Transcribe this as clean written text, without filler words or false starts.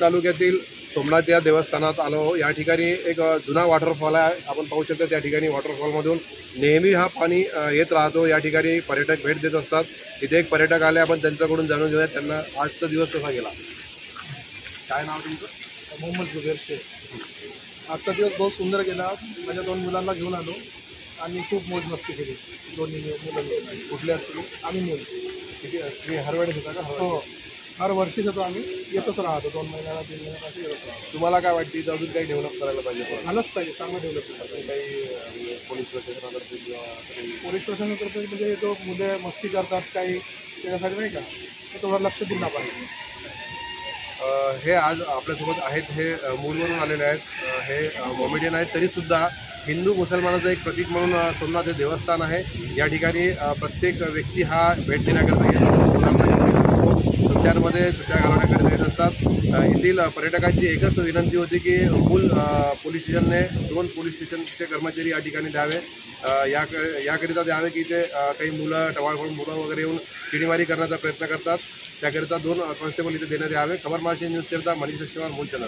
तालुक्यातील सोमनाथ या देवस्थानात आलो। या ठिकाणी एक जुना वॉटरफॉल आहे, आपण पाहू शकता। त्या ठिकाणी वॉटरफॉलमधून नेहमी हा पाणी येत राहतो। या ठिकाणी पर्यटक भेट देत असतात। इथे एक पर्यटक आले, आपण त्यांच्याकडून जाणून घेऊया त्यांना आजचा दिवस कसा गेला। काय नाव तुमचं? मोहम्मद जुबेर शेख। आजचा दिवस बहुत सुंदर गेला। माझ्या 2 मुलांना घेऊन आलो आणि खूप मौज मस्ती केली। दोन्ही मुलं कुठले असतील? आम्ही मूल किती तुम्ही हर वेळेस होता का? हो, हर वर्षीच होतो आम्ही, येतच राहतो 2 महिन्याला 3 महिन्याला असे येतच राहतो। तुम्हाला काय वाटतं इथं अजून काही डेव्हलप करायला पाहिजे? झालंच पाहिजे, चांगलं डेव्हलप अजून काही पोलीस प्रशासनातर्फे किंवा काही पोलीस स्टेशनकडे म्हणजे जो मुले मस्ती करतात काही त्याच्यासाठी नाही का, ते थोडं लक्ष दिलं पाहिजे। हे आज आपल्यासोबत आहेत, हे मूलवरून आलेले आहेत, हे मोमेडियन आहेत। तरीसुद्धा हिंदू मुसलमानाचं एक प्रतीक म्हणून सोमनाथ हे देवस्थान आहे। या ठिकाणी प्रत्येक व्यक्ती हा भेट देण्याकरता येत असतो। सुट्ट्यांमध्ये सुट्ट्या घालवण्याकरता येत असतात। येथील पर्यटकांची एकच विनंती होती की मूल पोलीस स्टेशनने 2 पोलीस स्टेशनचे कर्मचारी या ठिकाणी द्यावे, याकरिता द्यावे की ते काही मुलं टवाळखोर मुलं वगैरे येऊन चिडीमारी करण्याचा प्रयत्न करतात। त्याकरिता 2 कॉन्स्टेबल इथे देण्यात यावे। खबर महाराष्ट्र न्यूज करता मनीष मूल चॅनल।